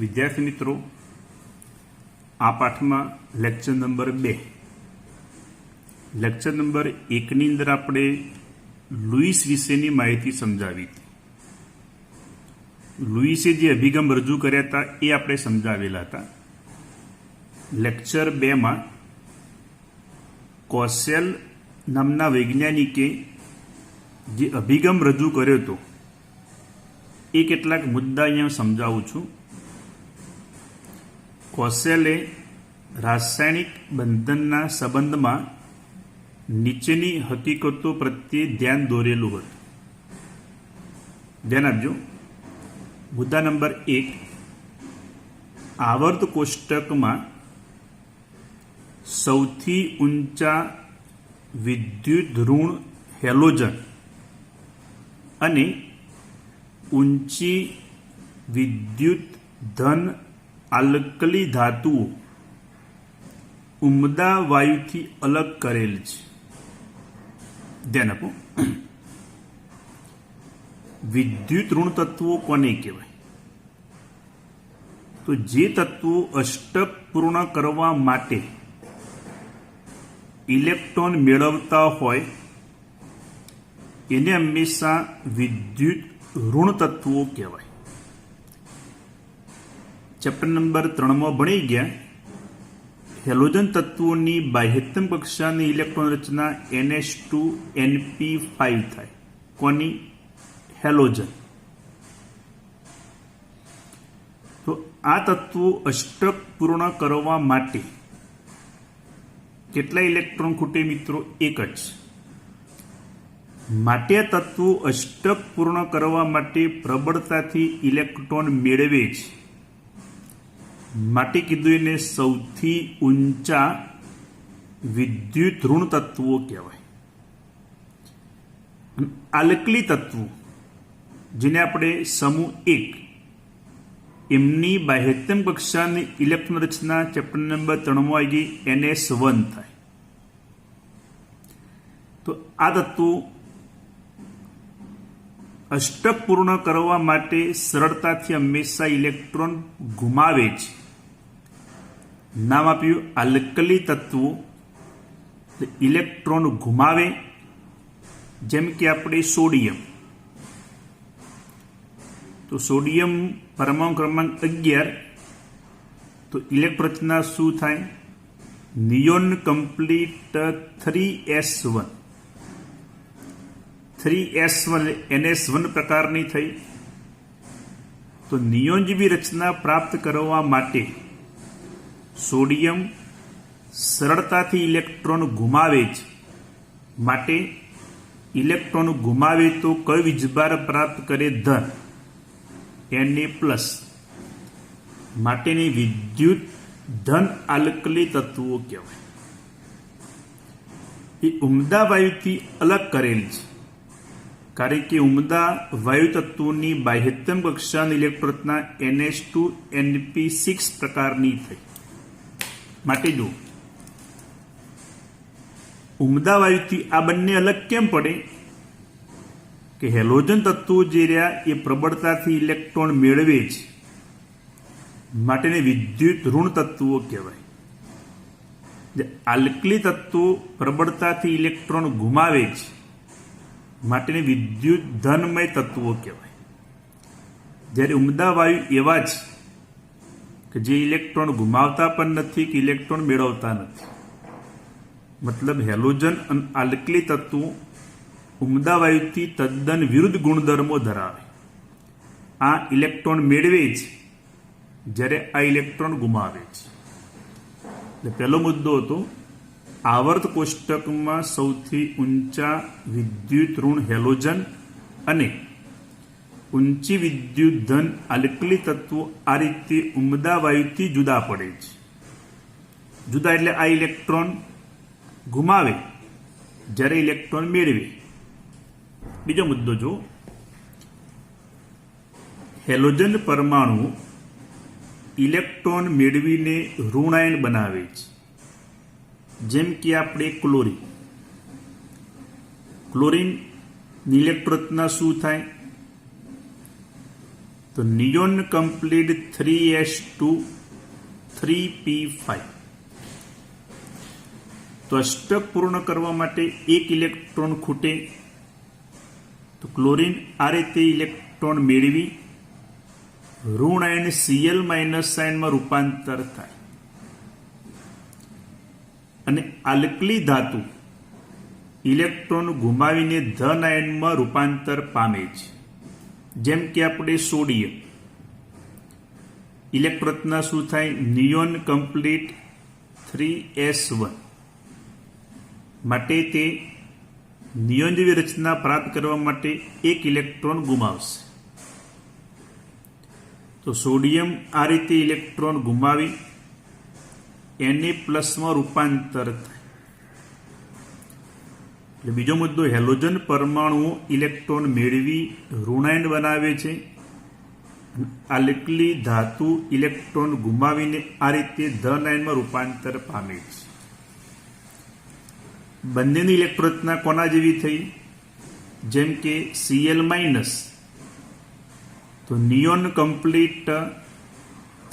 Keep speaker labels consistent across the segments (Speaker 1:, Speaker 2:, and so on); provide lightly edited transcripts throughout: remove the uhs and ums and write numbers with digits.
Speaker 1: વિદ્યાર્થી મિત્રો, આ પાઠમાં લેક્ચર નંબર 2 લેક્ચર નંબર 1 ની અંદર આપણે લુઈસ વિશેની માહિતી સમજાવી હતી. લુઈસે જે અભિગમ રજૂ કર્યા હતા એ આપણે સમજાવેલા હતા. લેક્ચર 2 માં કોસેલ નામના વૈજ્ઞાનિકે જે અભિગમ રજૂ કર્યો હતો એ કેટલાક મુદ્દા અહીંયા સમજાવું છું. કોસેલે રાસાયણિક બંધનના સંબંધમાં નીચેની હકીકતો પ્રત્યે ધ્યાન દોરેલું હતું. ધ્યાન આપજો. મુદ્દા નંબર 1, આવર્ત કોષ્ટકમાં સૌથી ઊંચા વિદ્યુત ઋણ હેલોજન અને ઊંચી વિદ્યુત ધન આલ્કલી ધાતુઓ ઉમદા વાયુથી અલગ કરેલ છે. ધ્યાન આપો. વિદ્યુત ઋણ તત્વો કોને કહેવાય? તો જે તત્વો અષ્ટક પૂર્ણ કરવા માટે ઇલેક્ટ્રોન મેળવતા હોય એને હંમેશા વિદ્યુત ઋણ તત્વો કહેવાય. ચેપ્ટર નંબર 3 માં ભણી ગયા. હેલોજન તત્વોની બાહ્યતમ કક્ષાની ઇલેક્ટ્રોન રચના NH2NP5 થાય. કોની? હેલોજન. તો આ તત્વો અષ્ટક પૂર્ણ કરવા માટે કેટલા ઇલેક્ટ્રોન ખૂટે મિત્રો? એક જ. માટે આ તત્વો અષ્ટક પૂર્ણ કરવા માટે પ્રબળતાથી ઇલેક્ટ્રોન મેળવે છે. માટે કીધું એને સૌથી ઊંચા વિદ્યુત ઋણ તત્વો કહેવાય. આલ્કલી તત્વો જેને આપણે સમૂહ 1 એમની બાહ્યતમ કક્ષાની ઇલેક્ટ્રોન રચના ચેપ્ટર નંબર 3 માં આવી ગઈ. NS1 થાય. તો આ તત્વો અષ્ટક પૂર્ણ કરવા માટે સરળતાથી હંમેશા ઇલેક્ટ્રોન ગુમાવે છે. નામ આપ્યું આલ્કલી તત્વો. ઇલેક્ટ્રોન ગુમાવે. જેમ કે આપણે સોડિયમ. તો સોડિયમ પરમાણુ ક્રમાંક 11. તો ઇલેક્ટ્રોન રચના શું થાય? Neon complete 3s1. 3s1 NS1 પ્રકારની થઈ. તો નિયોન જેવી રચના પ્રાપ્ત કરવા માટે સોડિયમ સરળતાથી ઇલેક્ટ્રોન ગુમાવે છે. માટે ઇલેક્ટ્રોન ગુમાવે તો કયો વીજભાર પ્રાપ્ત કરે? ધન. Na+. માટેની વિદ્યુત ધન આલ્કલી તત્વો કહેવાય. એ ઉમદા વાયુથી અલગ કરેલ છે. કારણ કે ઉમદા વાયુ તત્વોની બાહ્યતમ કક્ષાની ઇલેક્ટ્રોન રચના NH2NP6 પ્રકારની થઈ. માટે જો ઉમદા વાયુથી આ બંને અલગ કેમ પડે? કે હેલોજન તત્વો જે રહ્યા એ પ્રબળતાથી ઇલેક્ટ્રોન મેળવે છે. માટેને વિદ્યુત ઋણ તત્વો કહેવાય. આલ્કલી તત્વો પ્રબળતાથી ઇલેક્ટ્રોન ગુમાવે છે. માટેને વિદ્યુત ધનમય તત્વો કહેવાય. જ્યારે ઉમદા વાયુ એવા છે કે જે ઇલેક્ટ્રોન ગુમાવતા પણ નથી કે ઇલેક્ટ્રોન મેળવતા નથી. મતલબ હેલોજન અને આલ્કલી તત્વો ઉમદા વાયુથી તદ્દન વિરુદ્ધ ગુણધર્મો ધરાવે. આ ઇલેક્ટ્રોન મેળવે છે જ્યારે આ ઇલેક્ટ્રોન ગુમાવે છે. એટલે પહેલો મુદ્દો હતો આવર્ત કોષ્ટકમાં સૌથી ઊંચા વિદ્યુત ઋણ હેલોજન અને ઊંચી વિદ્યુત ધન આલ્કલી તત્વો આ રીતે ઉમદા વાયુથી જુદા પડે છે. જુદા એટલે આ ઇલેક્ટ્રોન ગુમાવે જ્યારે ઇલેક્ટ્રોન મેળવે. બીજો મુદ્દો જો, હેલોજન પરમાણુ ઇલેક્ટ્રોન મેળવીને ઋણાયન બનાવે છે. જેમ કે આપણે ક્લોરીન. ક્લોરીન ઇલેક્ટ્રોન રચના શું થાય? તો તો નિયોન કમ્પ્લીટ 3s2 3p5. તો અષ્ટક પૂર્ણ કરવા માટે એક ઇલેક્ટ્રોન ખૂટે, તો ક્લોરીન આ રીતે ઇલેક્ટ્રોન મેળવી ઋણ આયન Cl માઇનસ આયનમાં રૂપાંતર થાય અને આલ્કલી ધાતુ ઇલેક્ટ્રોન ગુમાવીને ધન આયનમાં રૂપાંતર પામે છે. જેમ કે આપણે સોડિયમ ઇલેક્ટ્રોન રચના શું થાય? નિયોન કમ્પ્લીટ 3s1 માટે તે નિયોન જેવી રચના પ્રાપ્ત કરવા માટે એક ઇલેક્ટ્રોન ગુમાવશે. તો સોડિયમ આ રીતે ઇલેક્ટ્રોન ગુમાવી Na+ માં રૂપાંતર થાય. એટલે બીજો મુદ્દો, હેલોજન પરમાણુઓ ઇલેક્ટ્રોન મેળવી ઋણાયન બનાવે છે. આલ્કલી ધાતુ ઇલેક્ટ્રોન ગુમાવીને આ રીતે ધન આયનમાં રૂપાંતર પામે છે. બંનેની ઇલેક્ટ્રોન રચના કોના જેવી થઈ? જેમ કે Cl માઇનસ, તો નિયોન કમ્પ્લીટ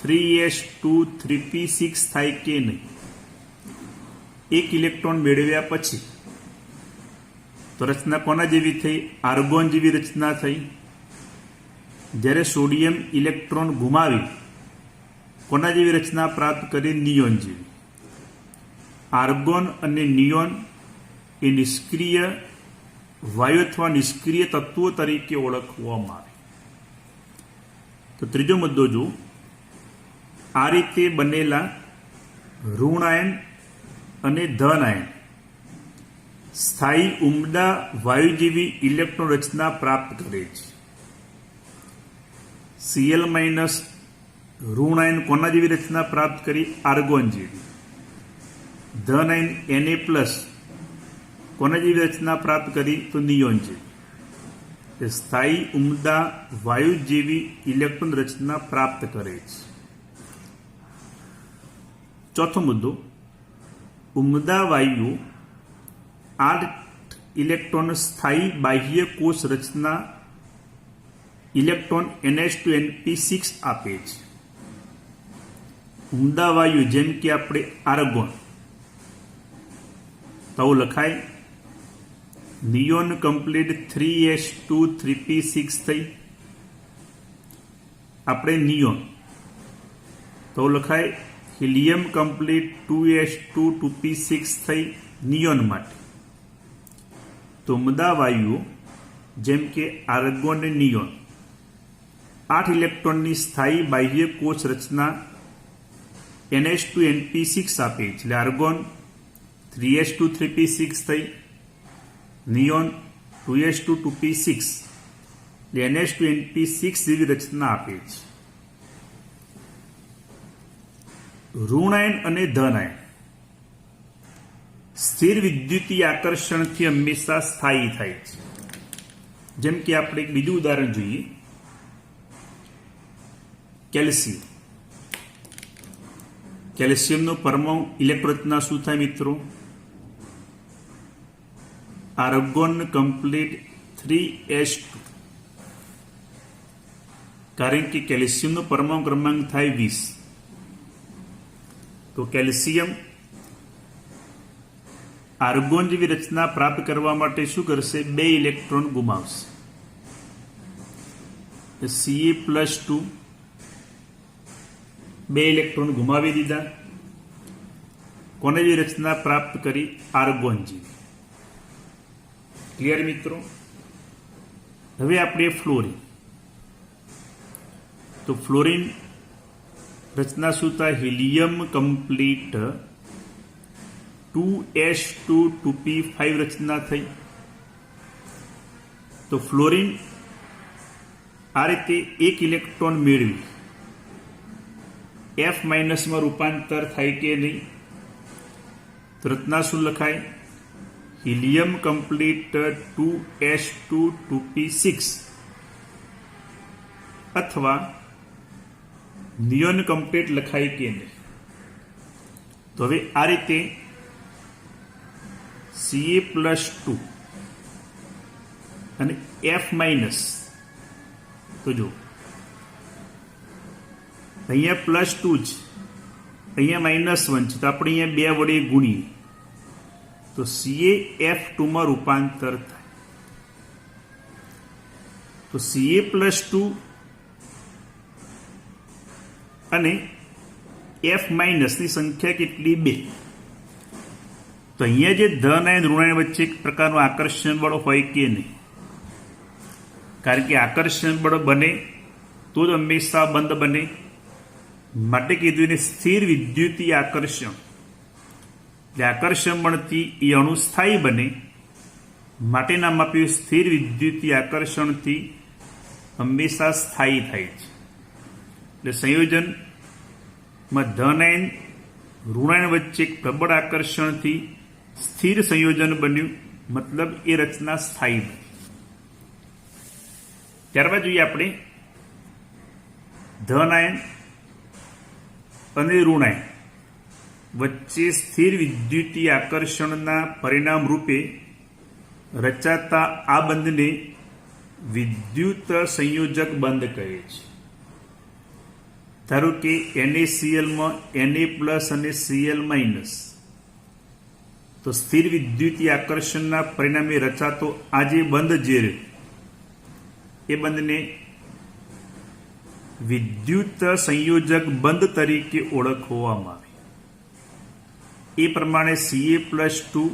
Speaker 1: 3s2 3p6 થાય કે નહીં? એક ઇલેક્ટ્રોન મેળવ્યા પછી તો રચના કોના જેવી થઈ? આર્ગોન જેવી રચના થઈ. જ્યારે સોડિયમ ઇલેક્ટ્રોન ગુમાવી કોના જેવી રચના પ્રાપ્ત કરી? નિયોન જેવી. આર્ગોન અને નિયોન એ નિષ્ક્રિય વાયુ અથવા નિષ્ક્રિય તત્વો તરીકે ઓળખવામાં આવે. તો ત્રીજો મુદ્દો જો, આ રીતે બનેલા ઋણ આયન અને ધન આયન સ્થાયી ઉમદા વાયુ જેવી ઇલેક્ટ્રોન રચના પ્રાપ્ત કરે છે. Cl માઇનસ ઋણ આયન કોના જેવી રચના પ્રાપ્ત કરી? આર્ગોન જેવી. ધન આયન Na+ કોના જેવી રચના પ્રાપ્ત કરી? તો નિયોન જેવી. સ્થાયી ઉમદા વાયુ જેવી ઇલેક્ટ્રોન રચના પ્રાપ્ત કરે છે. ચોથો મુદ્દો, ઉમદા વાયુ 8 ઇલેક્ટ્રોન સ્થાયી બાહ્ય કોષ રચના ઇલેક્ટ્રોન NH2NP6 આપે છે. ઉમદા વાયુ જેમ કે આપણે આર્ગોન, તો લખાય નિયોન કમ્પ્લીટ 3s2 3p6 થઈ. આપણે નિયોન તો લખાય હિલિયમ કમ્પ્લીટ 2s2 2p6 થઈ નિયોન માટે. તો ઉમદા વાયુઓ જેમ કે આર્ગોન અને નિયોન 8 ઇલેક્ટ્રોનની સ્થાયી બાહ્ય કોષ રચના NH2NP6 આપે છે. એટલે આર્ગોન 3s2 3p6 થઈ, નિયોન 2s2 2p6 એટલે NH2NP6 જેવી રચના આપે છે. ઋણાયન અને ધનાયન સ્થિર વિદ્યુતીય આકર્ષણથી હંમેશા સ્થાયી થાય છે. જેમ કે આપણે એક બીજું ઉદાહરણ જોઈએ, કેલ્શિયમ. કેલ્શિયમનો પરમાણુ ઇલેક્ટ્રોન રચના શું થાય મિત્રો? Argon complete 3s2. કારણ કે કેલ્શિયમનો પરમાણુ ક્રમાંક થાય 20. તો કેલ્શિયમ આર્ગોન જેવી રચના પ્રાપ્ત કરવા માટે શું કરશે? 2 ઇલેક્ટ્રોન ગુમાવશે. Ca+2 2 ઇલેક્ટ્રોન ગુમાવી દીધા. કોને જેવી રચના પ્રાપ્ત કરી? આર્ગોન જેવી. ક્લિયર મિત્રો? હવે આપણે ફ્લોરિન. તો ફ્લોરિન રચના શું થાય? હિલિયમ કમ્પ્લીટ 2s2 2p5 રચના થઈ. તો ફ્લોરિન આ રીતે એક ઇલેક્ટ્રોન મેળવી F- માં રૂપાંતર થાય કે નહીં? તો રચના શું લખાય? હિલિયમ કમ્પ્લીટ 2s2 2p6 અથવા નિયોન કમ્પ્લીટ લખાય કે નહીં? તો હવે આ રીતે Ca+2 અને F- તો જો અહીંયા +2 છે, અહીંયા -1 છે, તો આપણે અહીંયા 2 વડે ગુણીએ તો CaF2 માં રૂપાંતર થાય. તો Ca+2 અને F માઇનસની સંખ્યા કેટલી? 2. તો અહીંયા જે ધન અને ઋણ વચ્ચે એક પ્રકારનું આકર્ષણ બળ હોય કે નહીં? કારણ કે આકર્ષણ બળ બને તો જ હંમેશા બંધ બને. માટે કીધું એને સ્થિર વિદ્યુતીય આકર્ષણ. એટલે આકર્ષણ બળથી એ અણુ સ્થાયી બને માટે નામ આપ્યું સ્થિર વિદ્યુતીય આકર્ષણથી હંમેશા સ્થાયી થાય છે. એટલે સંયોજનમાં ધન આયન ઋણ આયન વચ્ચે એક પ્રબળ આકર્ષણથી સ્થિર સંયોજન બન્યું, મતલબ એ રચના સ્થાયી બની. ત્યારબાદ જોઈએ આપણે ધન આયન અને ઋણ આયન વચ્ચે સ્થિર વિદ્યુતીય આકર્ષણના પરિણામ રૂપે રચાતા આ બંધને વિદ્યુત સંયોજક બંધ કહે છે. ધારો કે NaCl માં Na+ અને Cl-, તો સ્થિર વિદ્યુતીય આકર્ષણના પરિણામે રચાતો આ જે બંધ જે રહ્યો એ બંધને વિદ્યુત સંયોજક બંધ તરીકે ઓળખવામાં આવે. એ પ્રમાણે Ca+2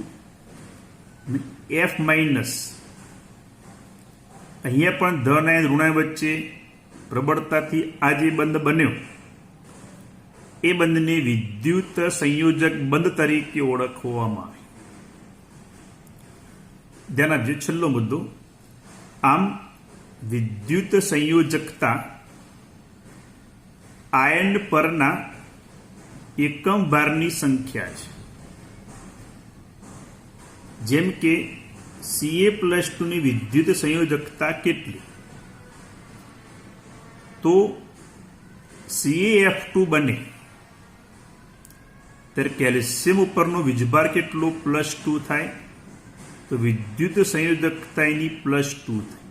Speaker 1: F- અહીંયા પણ ધન અને ઋણ વચ્ચે પ્રબળતાથી આ જે બંધ બન્યો એ બંધને વિદ્યુત સંયોજક બંધ તરીકે ઓળખવામાં આવે. ધ્યાન આપજો, છેલ્લો મુદ્દો. આમ વિદ્યુત સંયોજકતા આયન પરના એકમ ભારની સંખ્યા છે. જેમ કે Ca+2 ની વિદ્યુત સંયોજકતા કેટલી? તો CaF2 બને ત્યારે કેલ્શિયમ ઉપરનો વીજભાર કેટલો? +2 થાય. તો વિદ્યુત સંયોજકતા એની +2 થાય.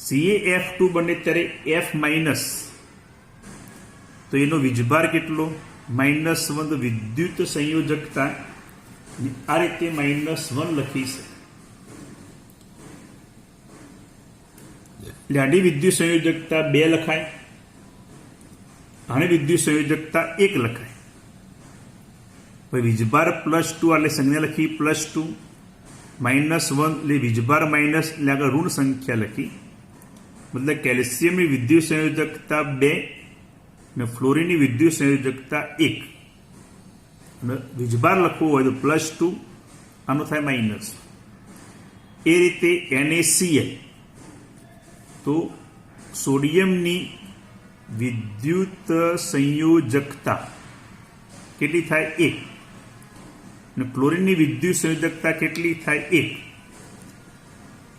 Speaker 1: CaF2 બને ત્યારે F- તો એનો વીજભાર કેટલો? -1. તો વિદ્યુત સંયોજકતા આ રીતે -1 લખી છે. એટલે આની વિદ્યુત સંયોજકતા 2 લખાય, આની વિદ્યુત સંયોજકતા 1 લખાય. પછી વીજભાર +2 એટલે સંજ્ઞા લખી +2, -1 એટલે વીજભાર માઇનસ એટલે આગળ ઋણ સંખ્યા લખી. મતલબ કેલ્શિયમની વિદ્યુત સંયોજકતા 2 અને ફ્લોરિનની વિદ્યુત સંયોજકતા 1. અને વીજભાર લખવો હોય તો +2, આનો થાય -. એ રીતે NaCl તો સોડિયમની વિદ્યુત સંયોજકતા કેટલી થાય? 1. અને ક્લોરીનની વિદ્યુત સંયોજકતા કેટલી થાય? 1.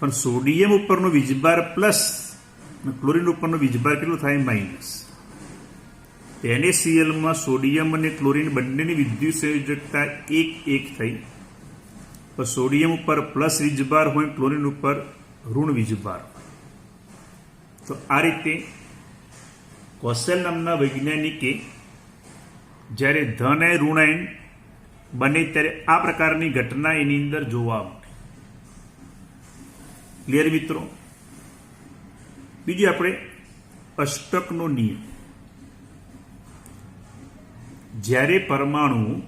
Speaker 1: પણ સોડિયમ ઉપરનો વીજભાર પ્લસ અને ક્લોરીન ઉપરનો વીજભાર કેટલો થાય? -. NaClમાં સોડિયમ અને ક્લોરીન બંનેની વિદ્યુત સંયોજકતા 1:1 થઈ. પણ સોડિયમ ઉપર પ્લસ વીજભાર હોય, ક્લોરીન ઉપર ઋણ વીજભાર હોય. તો આ રીતે કોસેલ નામના વૈજ્ઞાનિકે જ્યારે ધન અને ઋણ આયન બને ત્યારે આ પ્રકારની ઘટના એની અંદર જોવા મળે. ક્લિયર મિત્રો? બીજું આપણે અષ્ટકનો નિયમ. જ્યારે પરમાણુ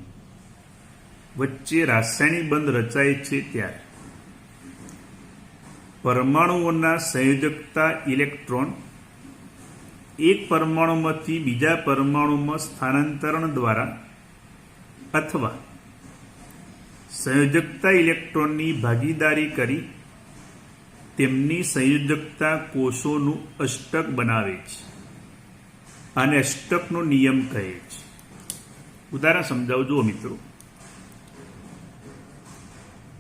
Speaker 1: વચ્ચે રાસાયણિક બંધ રચાય છે ત્યારે પરમાણુઓના સંયોજકતા ઇલેક્ટ્રોન એક પરમાણુમાંથી બીજા પરમાણુમાં સ્થાનાંતરણ દ્વારા અથવા સંયોજકતા ઇલેક્ટ્રોનની ભાગીદારી કરી તેમની સંયોજકતા કોષોનું અષ્ટક બનાવે છે. આને અષ્ટકનો નિયમ કહે છે. ઉદાહરણ સમજાવું જુઓ મિત્રો.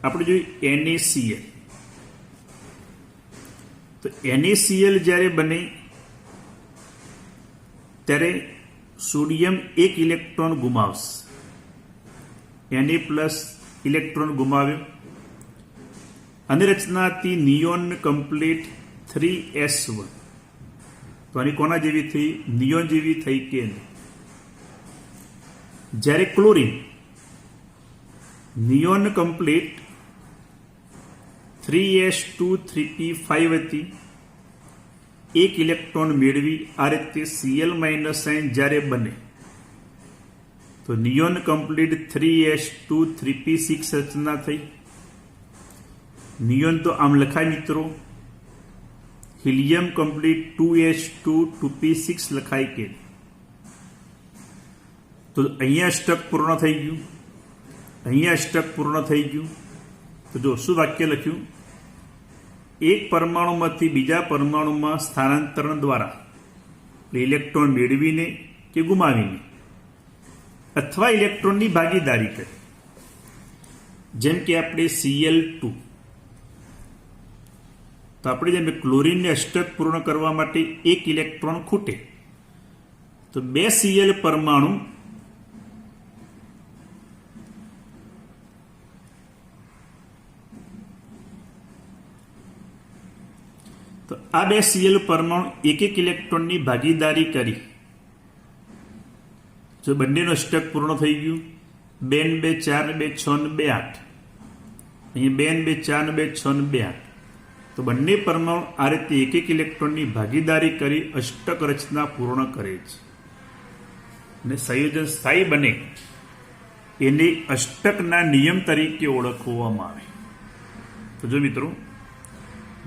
Speaker 1: આપણે જોઈએ NaCl. તો NaCl જ્યારે બને ત્યારે સોડિયમ 1 ઇલેક્ટ્રોન ગુમાવશે. Na+ ઇલેક્ટ્રોન ગુમાવ્યો અને રચનાથી નિયોન કમ્પ્લીટ 3s1. તો આની કોના જેવી થઈ? નિયોન જેવી થઈ કે નહીં? જ્યારે chlorine neon complete 3s2 3p5 હતી, એક ઇલેક્ટ્રોન મેળવી આ રીતે Cl- આયન જ્યારે બને તો નિયોન કમ્પ્લીટ 3s2 3p6 રચના થઈ. નિયોન તો આમ લખાય મિત્રો, હિલિયમ કમ્પ્લીટ 2s2 2p6 લખાય કે? તો અહીંયા અષ્ટક પૂર્ણ થઈ ગયું, અહીંયા અષ્ટક પૂર્ણ થઈ ગયું. તો જો શું વાક્ય લખ્યું? એક પરમાણુમાંથી બીજા પરમાણુમાં સ્થાનાંતરણ દ્વારા ઇલેક્ટ્રોન મેળવીને કે ગુમાવીને અથવા ઇલેક્ટ્રોનની ભાગીદારી કરી, જેમ કે આપણે Cl2. તો આપણે જેમ ક્લોરીનને અષ્ટક પૂર્ણ કરવા માટે એક ઇલેક્ટ્રોન ખૂટે તો 2 Cl પરમાણુ તો આ 2 Cl પરમાણુ એક એક ઇલેક્ટ્રોનની ભાગીદારી કરી, જો બંનેનું અષ્ટક પૂર્ણ થઈ ગયું, 2 2 4 2 6 2 8, અહીં 2 2 4 2 6 2 8. તો બંને પરમાણુ આ રીતે એક એક ઇલેક્ટ્રોનની ભાગીદારી કરી અષ્ટક રચના પૂર્ણ કરે છે અને સંયોજન સ્થાયી બને એને અષ્ટકના નિયમ તરીકે ઓળખવામાં આવે. તો જો મિત્રો,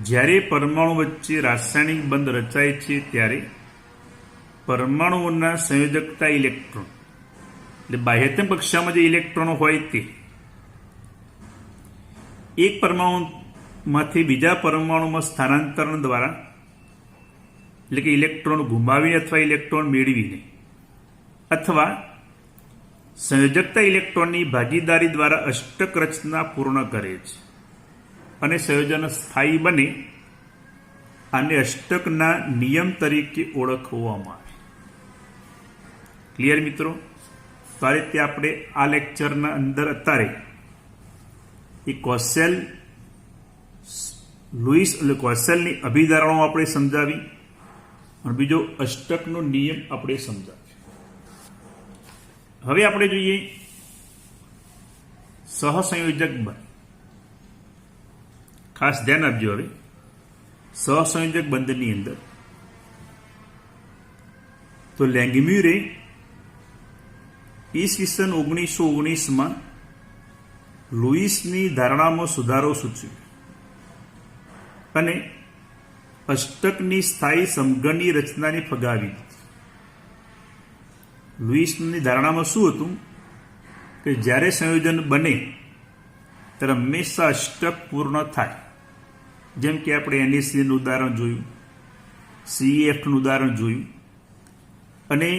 Speaker 1: જ્યારે પરમાણુ વચ્ચે રાસાયણિક બંધ રચાય છે ત્યારે પરમાણુઓના સંયોજકતા ઇલેક્ટ્રોન એટલે બાહ્યતમ કક્ષામાં જે ઇલેક્ટ્રોનો હોય તે એક પરમાણુમાંથી બીજા પરમાણુમાં સ્થાનાંતરણ દ્વારા એટલે કે ઇલેક્ટ્રોન ગુમાવીને અથવા ઇલેક્ટ્રોન મેળવીને અથવા સંયોજકતા ઇલેક્ટ્રોનની ભાગીદારી દ્વારા અષ્ટક રચના પૂર્ણ કરે છે અને સંયોજન સ્થાયી બને આને અષ્ટકના નિયમ તરીકે ઓળખવામાં આવે. ક્લિયર મિત્રો? તો આ રીતે આપણે આ લેક્ચરના અંદર અત્યારે એ કોસેલ લુઈસ એટલે કોસેલની અભિધારણાઓ આપણે સમજાવી અને બીજો અષ્ટકનો નિયમ આપણે સમજાવ્યો. હવે આપણે જોઈએ સહસંયોજક બંધ. ખાસ ધ્યાન આપજો. હવે સહસંયોજક બંધની અંદર તો લેંગમ્યુરે ઈસવીસન 1919માં લુઈસની ધારણામાં સુધારો સૂચવ્યો અને અષ્ટકની સ્થાયી સમઘનની રચનાને ફગાવી દીધી. લુઈસની ધારણામાં શું હતું કે જ્યારે સંયોજન બને ત્યારે હંમેશા અષ્ટક પૂર્ણ થાય. જેમ કે આપણે NaClનું ઉદાહરણ જોયું, CEFનું ઉદાહરણ જોયું. અને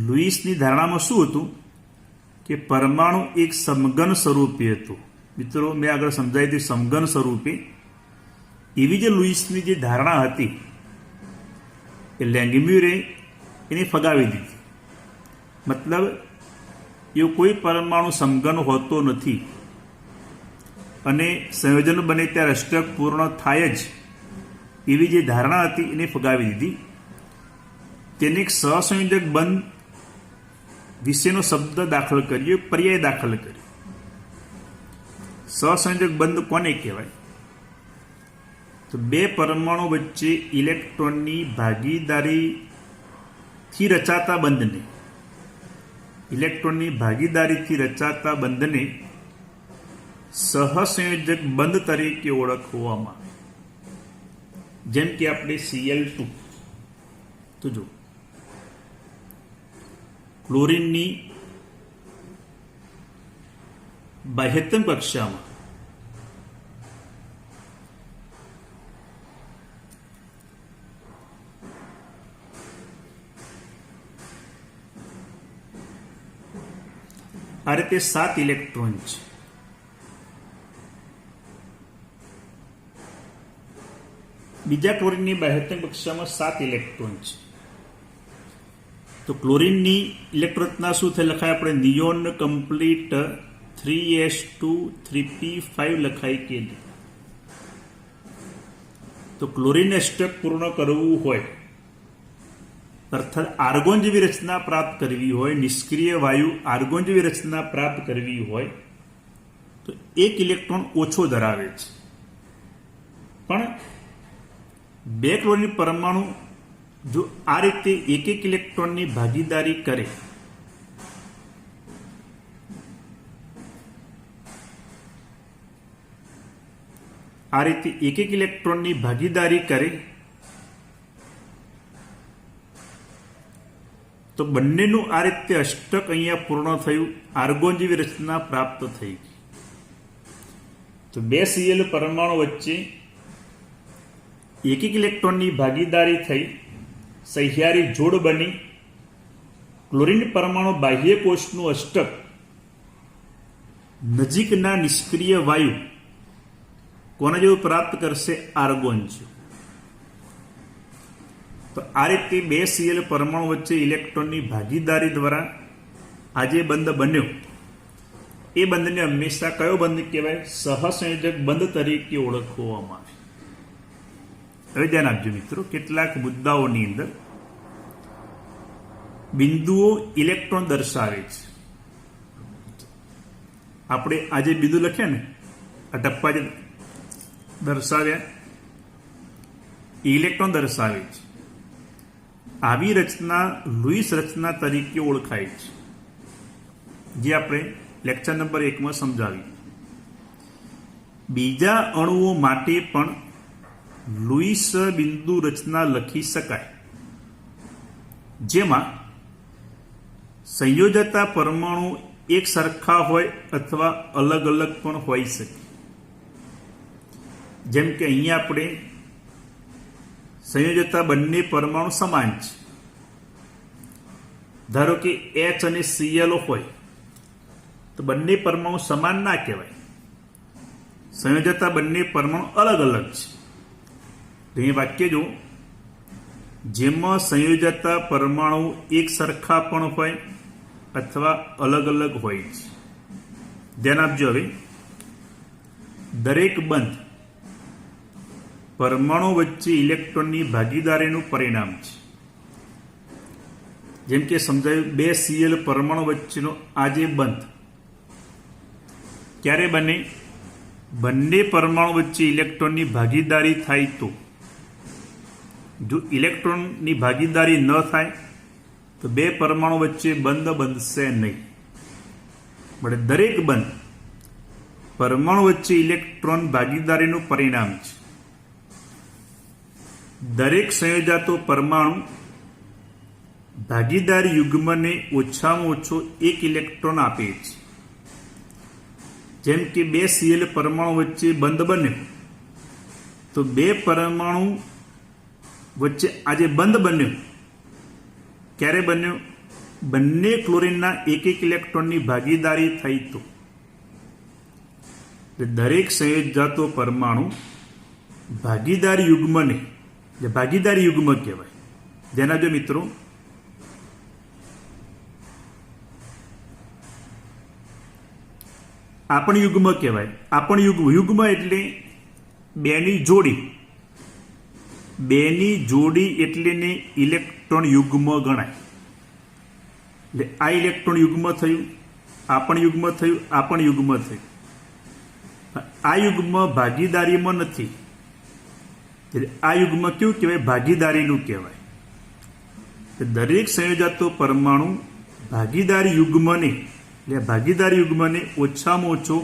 Speaker 1: લુઈસની ધારણામાં શું હતું કે પરમાણુ એક સમઘન સ્વરૂપે હતો. મિત્રો, મેં આગળ સમજાવી હતી સમઘન સ્વરૂપે. એવી જે લુઈસની જે ધારણા હતી એ લેંગમ્યુરે એને ફગાવી દીધી. મતલબ એવો કોઈ પરમાણુ સમઘન હોતો નથી અને સંયોજન બને ત્યારે અષ્ટક પૂર્ણ થાય જ એવી જે ધારણા હતી એને ફગાવી દીધી. તેને એક સહસંયોજક બંધ વિશેનો શબ્દ દાખલ કર્યો, પર્યાય દાખલ કર્યો. સહસંયોજક બંધ કોને કહેવાય? તો 2 પરમાણુ વચ્ચે ઇલેક્ટ્રોનની ભાગીદારીથી રચાતા બંધને સહસંયોજક બંધ તરીકે ઓળખવામાં આવે. જેમ કે આપણે Cl2 તો જો ક્લોરીનની બાહ્યતમ કક્ષામાં આ રીતે 7 ઇલેક્ટ્રોન છે. બીજા ક્લોરીનની બાહ્યતમ કક્ષામાં 7 ઇલેક્ટ્રોન છે. તો ક્લોરીનની ઇલેક્ટ્રોન રચના શું થાય? લખાય આપણે નિયોન કમ્પ્લીટ 3s2 3p5 લખાય કે નહીં? તો ક્લોરીન અષ્ટક પૂર્ણ કરવું હોય અર્થાત આર્ગોન જેવી રચના પ્રાપ્ત કરવી હોય, નિષ્ક્રિય વાયુ આર્ગોન જેવી રચના પ્રાપ્ત કરવી હોય તો એક ઇલેક્ટ્રોન ઓછો ધરાવે છે. પણ 2 ક્લોરીન પરમાણુ જો આ રીતે એક ઇલેક્ટ્રોનની ભાગીદારી કરે ઇલેક્ટ્રોનની ભાગીદારી કરે તો બંનેનું આ રીતે અષ્ટક અહીંયા પૂર્ણ થયું, આર્ગોન જેવી રચના પ્રાપ્ત થઈ ગઈ. તો 2 Cl પરમાણુ વચ્ચે એક ઇલેક્ટ્રોનની ભાગીદારી થઈ, સહિયારી જોડ બની, ક્લોરીન પરમાણુ બાહ્ય કોષનું અષ્ટક નજીકના નિષ્ક્રિય વાયુ કોના જેવું પ્રાપ્ત કરશે? આર્ગોન છે. તો આ રીતે 2 Cl પરમાણુ વચ્ચે ઇલેક્ટ્રોનની ભાગીદારી દ્વારા આ જે બંધ બન્યો એ બંધને હંમેશા કયો બંધ કહેવાય? સહસંયોજક બંધ તરીકે ઓળખવામાં આવે. હવે ધ્યાન આપજો મિત્રો, કેટલાક મુદ્દાઓની અંદર બિંદુઓ ઇલેક્ટ્રોન દર્શાવે છે. આપણે આ જે બિંદુ લખ્યા ને, આ ટપ્પા જે દર્શાવ્યા ઇલેક્ટ્રોન દર્શાવે છે. આવી રચના લુઈસ રચના તરીકે ઓળખાય છે, જે આપણે લેક્ચર નંબર 1 સમજાવી. બીજા અણુઓ માટે પણ લુઈસ બિંદુ રચના લખી શકાય, જેમાં સંયોજતા પરમાણુ એક સરખા હોય અથવા અલગ અલગ પણ હોઈ શકે. જેમ કે અહીંયા આપણે સંયોજતા બંને પરમાણુ સમાન છે. ધારો કે H અને Cl હોય તો બંને પરમાણુ સમાન ના કહેવાય, સંયોજતા બંને પરમાણુ અલગ અલગ છે. અહીં વાક્ય જો, જેમાં સંયોજતા પરમાણુ એક સરખા પણ હોય અથવા અલગ અલગ હોય છે. ધ્યાન આપજો. હવે દરેક બંધ પરમાણુ વચ્ચે ઇલેક્ટ્રોનની ભાગીદારીનું પરિણામ છે. જેમ કે સમજાયું, 2 Cl પરમાણુ વચ્ચેનો આ જે બંધ ક્યારે બને? બંને પરમાણુ વચ્ચે ઇલેક્ટ્રોનની ભાગીદારી થાય તો. જો ઇલેક્ટ્રોનની ભાગીદારી ન થાય તો 2 પરમાણુ વચ્ચે બંધ બનશે નહીં. એટલે દરેક બંધ પરમાણુ વચ્ચે ઇલેક્ટ્રોન ભાગીદારીનું પરિણામ છે. દરેક સંયોજાતો પરમાણુ ભાગીદારી યુગ્મને ઓછામાં ઓછો 1 ઇલેક્ટ્રોન આપે છે. જેમ કે 2 Cl પરમાણુ વચ્ચે બંધ બન્યો તો 2 પરમાણુ વચ્ચે આ જે બંધ બન્યો ક્યારે બન્યો? બંને ક્લોરીનના 1 ઇલેક્ટ્રોનની ભાગીદારી થઈ તો. દરેક સંયોજાતો પરમાણુ ભાગીદારી યુગ્મને, જે ભાગીદારી યુગ્મ કહેવાય. જેના જો મિત્રો, આપણ યુગ્મ કહેવાય. આપણ યુગ્મ એટલે 2ની જોડી. 2ની જોડી એટલે ને ઇલેક્ટ્રોન યુગ્મ ગણાય. એટલે આ ઇલેક્ટ્રોન યુગ્મ થયું, આપણ યુગ્મ થયું, આપણ યુગ્મ થયું. આ યુગ્મ ભાગીદારીમાં નથી. આ યુગ્મ કેવું કહેવાય? ભાગીદારીનું કહેવાય. દરેક સંયોજાતો પરમાણુ ભાગીદારી યુગ્મને, એટલે ભાગીદારી યુગ્મને ઓછામાં ઓછો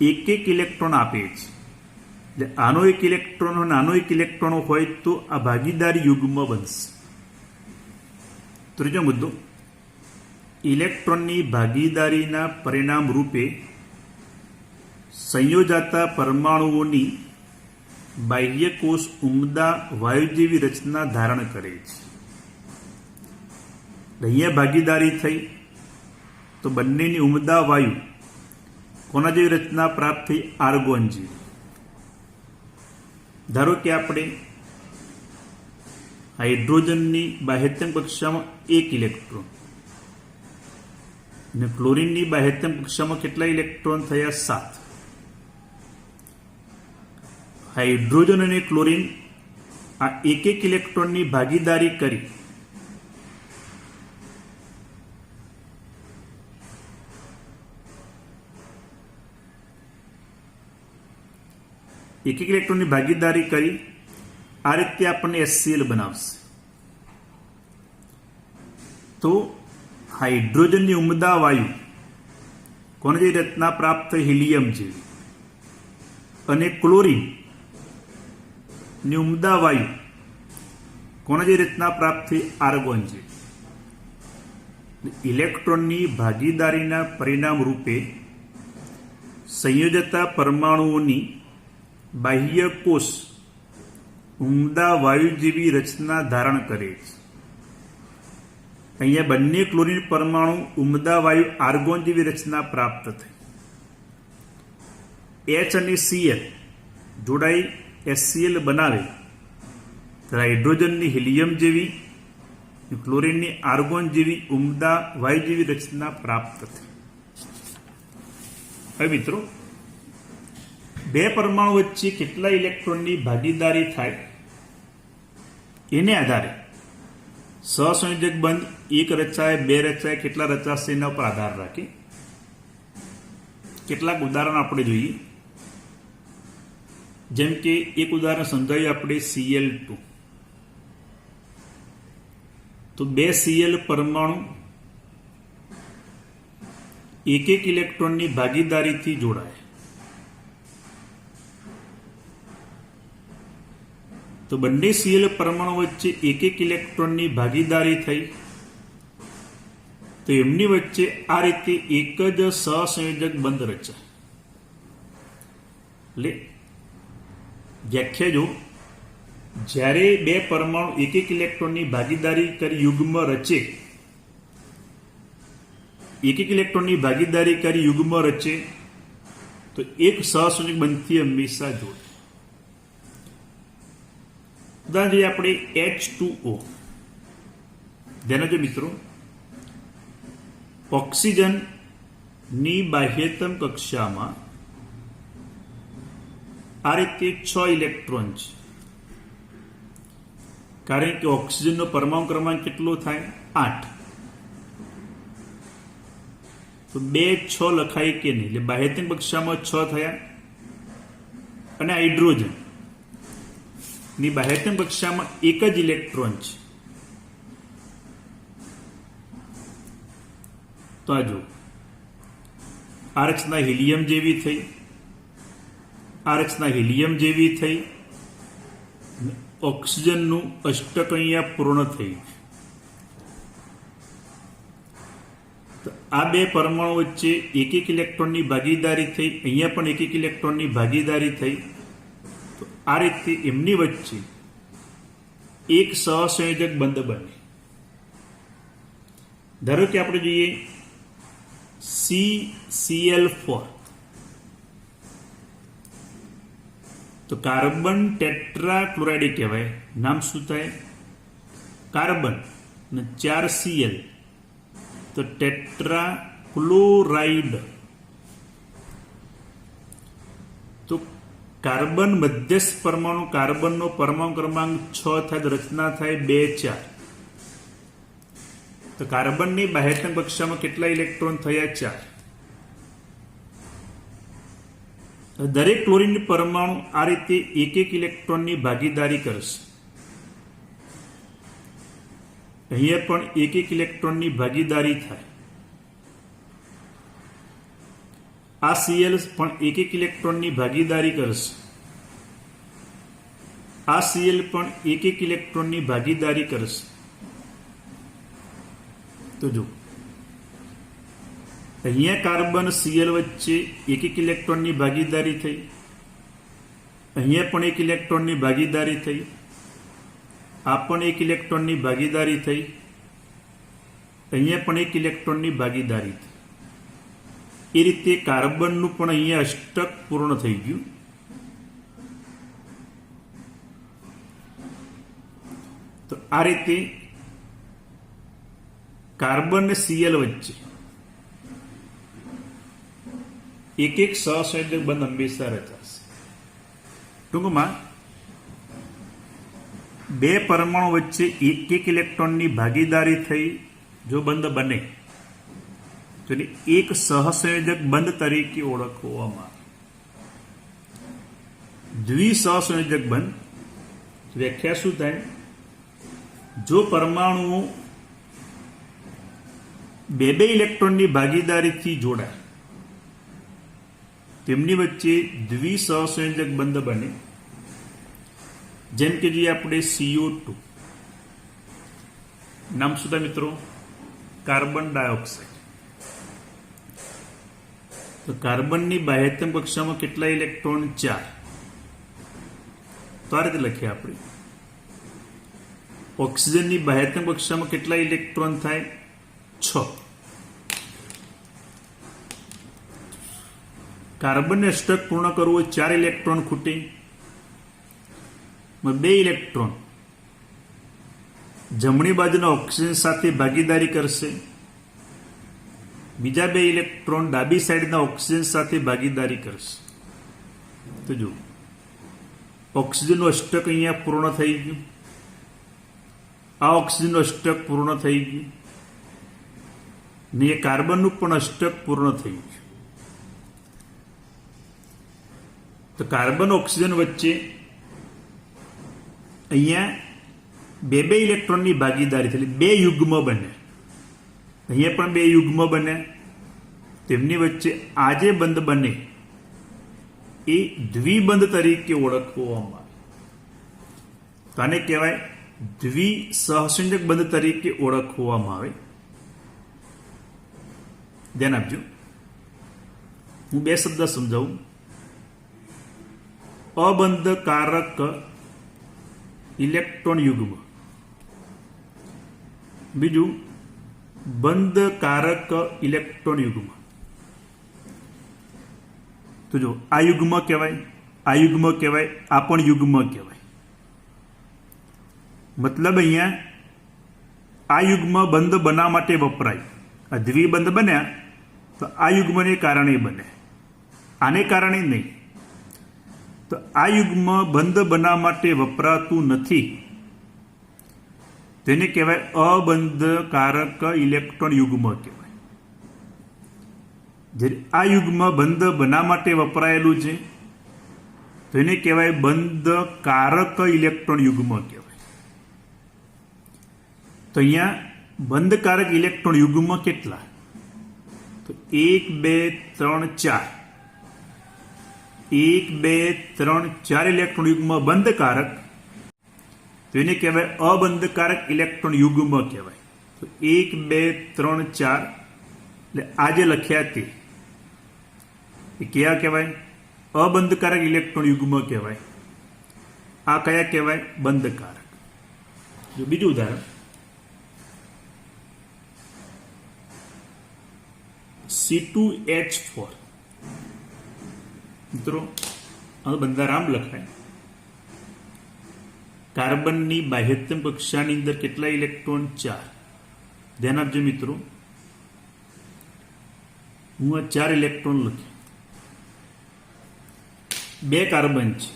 Speaker 1: 1 ઇલેક્ટ્રોન આપે છે. એટલે આનો 1 ઇલેક્ટ્રોન અને આનો 1 ઇલેક્ટ્રોન હોય તો આ ભાગીદારી યુગ્મ બનશે. ત્રીજો મુદ્દો, ઇલેક્ટ્રોનની ભાગીદારીના પરિણામ રૂપે સંયોજાતા પરમાણુઓની બાહ્ય કોષ ઉમદા વાયુ જેવી રચના ધારણ કરે છે. અહીંયા ભાગીદારી થઈ તો બંનેની ઉમદા વાયુ કોના જેવી રચના પ્રાપ્ત થઈ? આર્ગોન જેવી. ધારો કે આપણે હાઇડ્રોજનની બાહ્યતમ કક્ષામાં 1 ઇલેક્ટ્રોન અને ક્લોરીનની બાહ્યતમ કક્ષામાં કેટલા ઇલેક્ટ્રોન થયા? 7. હાઇડ્રોજન અને ક્લોરીન આ 1 ઇલેક્ટ્રોનની ભાગીદારી કરી એક એક ઇલેક્ટ્રોનની ભાગીદારી કરી આ રીતે આપણને HCl બનાવશે. તો હાઇડ્રોજનની ઉમદા વાયુ કોને જેવી રચના પ્રાપ્ત થઈ? હિલિયમ જેવી. અને ક્લોરીન ની ઉમદા વાયુ કોને જેવી રચના પ્રાપ્ત થઈ? આર્ગોન જેવી. ઇલેક્ટ્રોનની ભાગીદારીના પરિણામ રૂપે સંયોજતા પરમાણુઓની બાહ્ય કોષ ઉમદા વાયુ જેવી રચના ધારણ કરે છે. અહીંયા બંને ક્લોરીન પરમાણુ ઉમદા વાયુ આર્ગોન જેવી રચના પ્રાપ્ત થઈ. H અને Cl જોડાઈ HCl બનાવે હાઇડ્રોજનની હિલિયમ જેવી, ક્લોરીનની આર્ગોન જેવી ઉમદા વાયુ જેવી રચના પ્રાપ્ત થઈ. હવે મિત્રો, બે પરમાણુ વચ્ચે કેટલા ઇલેક્ટ્રોનની ભાગીદારી થાય એને આધારે સહસંયોજક બંધ એક રચાય, બે રચાય, કેટલા રચાશે એના પર આધાર રાખે. કેટલાક ઉદાહરણ આપણે જોઈએ. જેમ કે એક ઉદાહરણ સમજાવીએ આપણે Cl2. તો બે Cl પરમાણુ એક એક ઇલેક્ટ્રોનની ભાગીદારીથી જોડાય. તો બંને Cl પરમાણુ વચ્ચે એક એક ઇલેક્ટ્રોનની ભાગીદારી થઈ. તો એમની વચ્ચે આ રીતે એક જ સહસંયોજક બંધ રચાય. એટલે વ્યાખ્યા જો, જ્યારે બે પરમાણુ એક એક ઇલેક્ટ્રોનની ભાગીદારી કરી યુગ્મ રચે, એક એક ઇલેક્ટ્રોનની ભાગીદારી કરી યુગ્મ રચે, તો એક સહસંયોજક બંધથી હંમેશા જોડે. ઉદાહરણ જોઈએ આપણે H2O. ધ્યાન જો મિત્રો, ઓક્સિજનની બાહ્યતમ કક્ષામાં આ રીતે 6 ઇલેક્ટ્રોન છે. કારણ કે ઓક્સિજનનો પરમાણુ ક્રમાંક કેટલો થાય? 8. તો 2 6 લખાય કે નહીં? એટલે બાહ્યતમ કક્ષામાં 6 થયા. અને હાઇડ્રોજન ની બાહ્યતમ કક્ષામાં એક જ ઇલેક્ટ્રોન છે. તો આ જો, આ રચના હિલિયમ જેવી થઈ, આ રચના હિલિયમ જેવી થઈ, ઓક્સિજનનું અષ્ટક અહીંયા પૂર્ણ થયું. તો આ બે પરમાણુ વચ્ચે એક એક ઇલેક્ટ્રોનની ભાગીદારી થઈ, અહીંયા પણ એક એક ઇલેક્ટ્રોનની ભાગીદારી થઈ. તો આ રીતે એમની વચ્ચે એક સહસંયોજક બંધ બને. ધારો કે આપણે જોઈએ CCl4. તો કાર્બન ટેટ્રાક્લોરાઇડ કહેવાય. નામ શું થાય? કાર્બન અને 4 Cl, તો ટેટ્રાક્લોરાઇડ. તો કાર્બન મધ્યસ્થ પરમાણુ, કાર્બનનો પરમાણુ ક્રમાંક 6 થાય તો રચના થાય 2 4. તો કાર્બનની બાહ્યતમ કક્ષામાં કેટલા ઇલેક્ટ્રોન થયા? 4. દરેક ક્લોરીન પરમાણુ આ રીતે એક એક ઇલેક્ટ્રોનની ભાગીદારી કરશે. અહીંયા પણ એક એક ઇલેક્ટ્રોનની ભાગીદારી થાય. આ Cl પણ એક એક ઇલેક્ટ્રોનની ભાગીદારી કરશે. આ Cl પણ એક એક ઇલેક્ટ્રોનની ભાગીદારી કરશે. તો જો, અહીંયા કાર્બન Cl વચ્ચે એક એક ઇલેક્ટ્રોનની ભાગીદારી થઈ, અહીંયા પણ એક ઇલેક્ટ્રોનની ભાગીદારી થઈ, આ પણ એક ઇલેક્ટ્રોનની ભાગીદારી થઈ, અહીંયા પણ એક ઇલેક્ટ્રોનની ભાગીદારી થઈ. એ રીતે કાર્બનનું પણ અહીંયા અષ્ટક પૂર્ણ થઈ ગયું. તો આ રીતે કાર્બન અને Cl વચ્ચે એક એક સહસંયોજક બંધ હંમેશા રચાશે. ટૂંકમાં બે પરમાણુ વચ્ચે એક એક ઇલેક્ટ્રોનની ભાગીદારી થઈ જો બંધ બને તો એને એક સહસંયોજક બંધ તરીકે ઓળખવામાં આવે. દ્વિસહસંયોજક બંધ વ્યાખ્યા શું થાય? જો પરમાણુઓ બે ઇલેક્ટ્રોનની ભાગીદારીથી જોડાય, તેમની વચ્ચે દ્વિસહસંયોજક બંધ બને. જેમ કે જે આપણે CO2 નામ શું થાય મિત્રો? Carbon dioxide. તો કાર્બનની બાહ્યતમ કક્ષામાં કેટલા ઇલેક્ટ્રોન? 4. તો આ રીતે લખીએ આપણે. ઓક્સિજનની બાહ્યતમ કક્ષામાં કેટલા ઇલેક્ટ્રોન થાય? 6. કાર્બનને અષ્ટક પૂર્ણ કરવું હોય 4 ઇલેક્ટ્રોન ખૂટે. 2 ઇલેક્ટ્રોન જમણી બાજુના ઓક્સિજન સાથે ભાગીદારી કરશે, બીજા 2 ઇલેક્ટ્રોન ડાબી સાઈડના ઓક્સિજન સાથે ભાગીદારી કરશે. તો જો ઓક્સિજનનું અષ્ટક અહીંયા પૂર્ણ થઈ ગયું, આ ઓક્સિજનનું અષ્ટક પૂર્ણ થઈ ગયું ને એ કાર્બનનું પણ અષ્ટક પૂર્ણ થઈ ગયું. તો કાર્બન ઓક્સિજન વચ્ચે અહીંયા બે ઇલેક્ટ્રોનની ભાગીદારી એટલે 2 યુગ્મ બને. અહીંયા પણ 2 યુગ્મ બને. તેમની વચ્ચે આ જે બંધ બને એ દ્વિબંધ તરીકે ઓળખવામાં આવે. તો આને કહેવાય દ્વિસહસંયોજક બંધ તરીકે ઓળખવામાં આવે. ધ્યાન આપજો, હું 2 શબ્દ સમજાવું. અબંધકારક ઇલેક્ટ્રોન યુગ્મ, બીજું બંધકારક ઇલેક્ટ્રોન યુગ્મ. તો જો આ યુગ્મ કહેવાય, આ યુગ્મ કહેવાય, આ પણ યુગ્મ કહેવાય. મતલબ અહીંયા આ યુગ્મ બંધ બનાવવા માટે વપરાય. આ દ્વિબંધ બન્યા તો આ યુગ્મને કારણે બને, આને કારણે નહીં. તો આ યુગ્મ બંધ બનાવવા માટે વપરાતું નથી, તેને કહેવાય અબંધકારક ઇલેક્ટ્રોન યુગ્મ કહેવાય. જ્યારે આ યુગ્મ બંધ બનાવવા માટે વપરાયેલું છે તો એને કહેવાય બંધકારક ઇલેક્ટ્રોન યુગ્મ કહેવાય. તો અહીંયા બંધકારક ઇલેક્ટ્રોન યુગ્મ કેટલા? તો 1 2 3 4. 1 2 3 4 ઇલેક્ટ્રોન યુગ્મ બંધકારક, તો એને કહેવાય અબંધકારક ઇલેક્ટ્રોન યુગ્મ કહેવાય. તો 1 2 3 4 એટલે આ જે લખ્યા તે એ કયા કહેવાય? અબંધકારક ઇલેક્ટ્રોન યુગ્મ કહેવાય. આ કયા કહેવાય? બંધકારક. જો બીજું ઉદાહરણ C2H4. મિત્રો આ બંધારામ લખાય. કાર્બનની બાહ્યતમ કક્ષાની અંદર કેટલા ઇલેક્ટ્રોન? 4. ધ્યાન આપજો મિત્રો, હું આ 4 ઇલેક્ટ્રોન લખ્યા. 2 કાર્બન છે,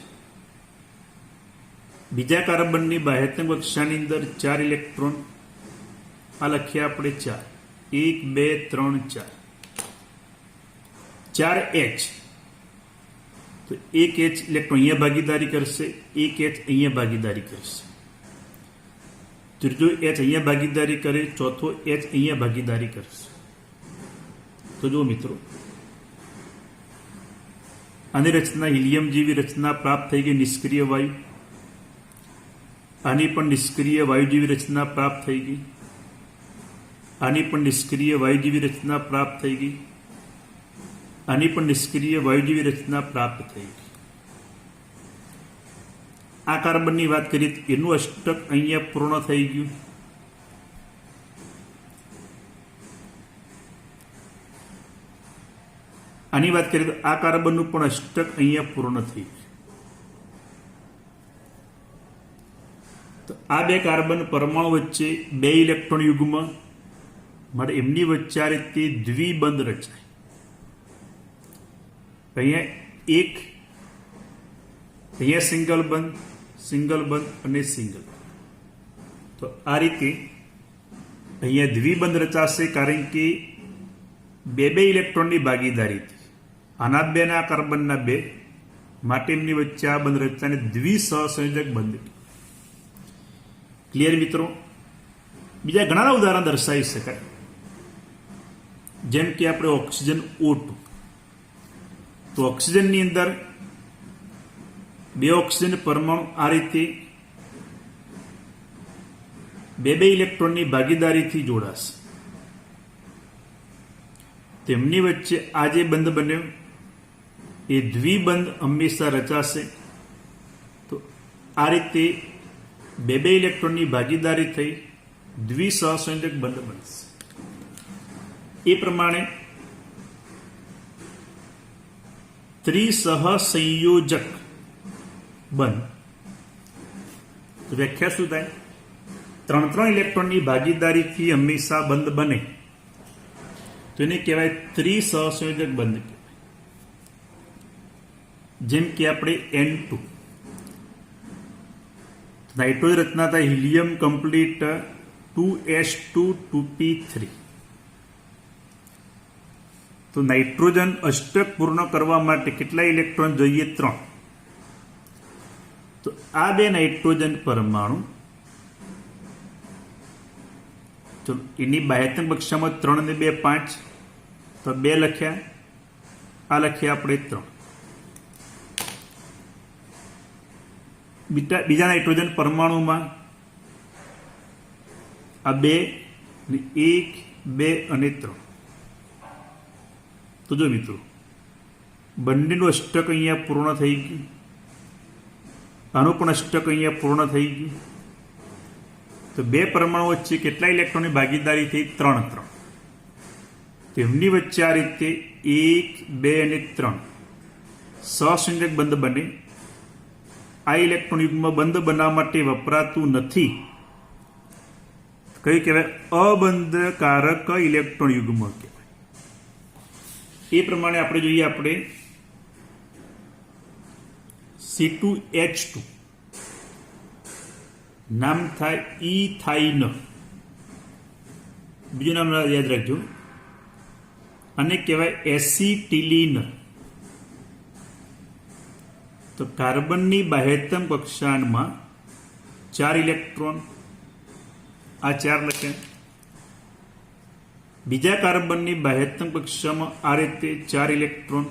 Speaker 1: બીજા કાર્બનની બાહ્યતમ કક્ષાની અંદર 4 ઇલેક્ટ્રોન. આ લખ્યા આપણે 4. 1 2 3 4. 4H, તો 1H ઇલેક્ટ્રોન અહીંયા ભાગીદારી કરશે, 1H અહીંયા ભાગીદારી કરશે, ત્રીજો H અહીંયા ભાગીદારી કરે, ચોથો H અહીંયા ભાગીદારી કરશે. તો જુઓ મિત્રો, આની રચના હિલિયમ જેવી રચના પ્રાપ્ત થઈ ગઈ, નિષ્ક્રિય વાયુ. આની પણ નિષ્ક્રિય વાયુ જેવી રચના પ્રાપ્ત થઈ ગઈ. આની પણ નિષ્ક્રિય વાયુ જેવી રચના પ્રાપ્ત થઈ ગઈ. આની પણ નિષ્ક્રિય વાયુ જેવી રચના પ્રાપ્ત થઈ ગઈ. આ કાર્બનની વાત કરીએ તો એનું અષ્ટક અહીંયા પૂર્ણ થઈ ગયું. આની વાત કરીએ તો આ કાર્બનનું પણ અષ્ટક અહીંયા પૂર્ણ થઈ ગયું. તો આ 2 કાર્બન પરમાણુ વચ્ચે 2 ઇલેક્ટ્રોન યુગ્મ માટે એમની વચ્ચે આ રીતે દ્વિબંધ રચાય. અહીંયા એક, અહીંયા સિંગલ બંધ અને સિંગલ. તો આ રીતે અહીંયા દ્વિબંધ રચાશે, કારણ કે 2 ઇલેક્ટ્રોનની ભાગીદારીથી આના 2 ના કાર્બનના 2 માટે એમની વચ્ચે આ બંધ રચનાને દ્વિસહસંયોજક બંધ. ક્લિયર મિત્રો? બીજા ઘણા ઉદાહરણ દર્શાવી શકાય, જેમ કે આપણે ઓક્સિજન O2. તો ઓક્સિજનની અંદર બે ઓક્સિજન પરમાણુ આ રીતે બે ઇલેક્ટ્રોનની ભાગીદારીથી જોડાશે. તેમની વચ્ચે આ જે બંધ બન્યો એ દ્વિબંધ હંમેશા રચાશે. તો આ રીતે બે ઇલેક્ટ્રોનની ભાગીદારી થઈ દ્વિસહસંયોજક બંધ બનશે. એ પ્રમાણે ત્રિસહસંયોજક બંધ વ્યાખ્યા શું થાય? ત્રણ ઇલેક્ટ્રોનની ભાગીદારીથી હંમેશા બંધ બને તો એને કહેવાય ત્રિસહસંયોજક બંધ કહેવાય. જેમ કે આપણે N2 નાઇટ્રોજન રચના થાય હિલિયમ કમ્પ્લીટ 2s2 2p3. તો નાઇટ્રોજન અષ્ટક પૂર્ણ કરવા માટે કેટલા ઇલેક્ટ્રોન જોઈએ? 3. તો આ બે નાઇટ્રોજન પરમાણુ, ચલો એની બાહ્યતમ કક્ષામાં 3 ને 2 5, તો 2 લખ્યા, આ લખ્યા આપણે 3. બીજા નાઇટ્રોજન પરમાણુમાં આ 2 1 2 અને 3. તો જો મિત્રો બંનેનું અષ્ટક અહીંયા પૂર્ણ થઈ ગયું, આનું પણ અષ્ટક અહીંયા પૂર્ણ થઈ ગયું. તો બે પરમાણુ વચ્ચે કેટલા ઇલેક્ટ્રોનની ભાગીદારી થઈ? 3. તેમની વચ્ચે આ રીતે 1 2 અને 3 સહસંયોજક બંધ બને. આ ઇલેક્ટ્રોન યુગ્મ બંધ બનાવવા માટે વપરાતું નથી. કયું કહેવાય? અબંધકારક ઇલેક્ટ્રોન યુગ્મ કહેવાય. એ પ્રમાણે આપણે જોઈએ, આપણે C2H2 નામ થાય ઇથાઇન. બીજું નામ યાદ રાખજો, અને કહેવાય એસિટિલીન. તો કાર્બનની બાહ્યતમ કક્ષામાં 4 ઇલેક્ટ્રોન, આ 4 લખ્યા. બીજા કાર્બનની બાહ્યતમ કક્ષામાં આ રીતે 4 ઇલેક્ટ્રોન,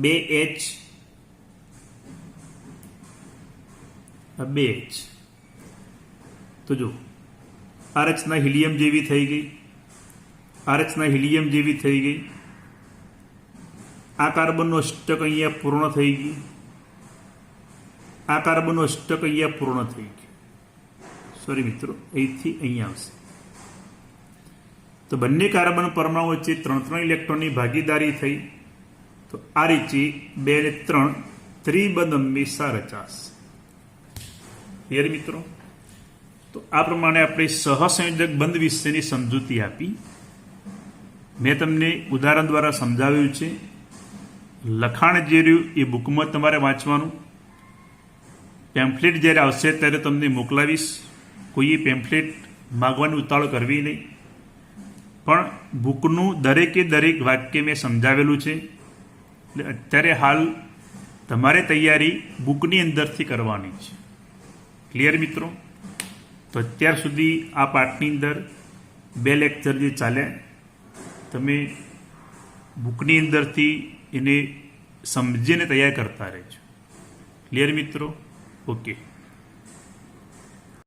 Speaker 1: 2H, 2H. તો જો આ રચના હિલિયમ જેવી થઈ ગઈ, આ રચના હિલિયમ જેવી થઈ ગઈ. આ કાર્બનનું અષ્ટક અહીંયા પૂર્ણ થઈ ગયું, આ કાર્બનનું અષ્ટક અહીંયા પૂર્ણ થઈ ગયું. સોરી મિત્રો, અહીંથી અહીંયા આવશે. તો બંને કાર્બન પરમાણુ વચ્ચે 3 ઇલેક્ટ્રોનની ભાગીદારી થઈ. તો આ રીતે 2 અને 3 ત્રિબંધ હંમેશા રચાશે. ક્લિયર મિત્રો? તો આ પ્રમાણે આપણે સહસંયોજક બંધ વિશેની સમજૂતી આપી. મેં તમને ઉદાહરણ દ્વારા સમજાવ્યું છે. લખાણ જે રહ્યું એ બુકમાં તમારે વાંચવાનું. પેમ્ફલેટ જ્યારે આવશે ત્યારે તમને મોકલાવીશ. કોઈએ પેમ્ફલેટ માગવાની ઉતાવળ કરવી નહીં, પણ બુકનું દરેકે દરેક વાક્ય મેં સમજાવેલું છે. એટલે અત્યારે હાલ તમારે તૈયારી બુકની અંદરથી કરવાની છે. ક્લિયર મિત્રો? તો અત્યાર સુધી આ પાઠની અંદર 2 લેક્ચર જે ચાલ્યા, તમે બુકની અંદરથી એને સમજીને તૈયાર કરતા રહેજો. ક્લિયર મિત્રો? ઓકે.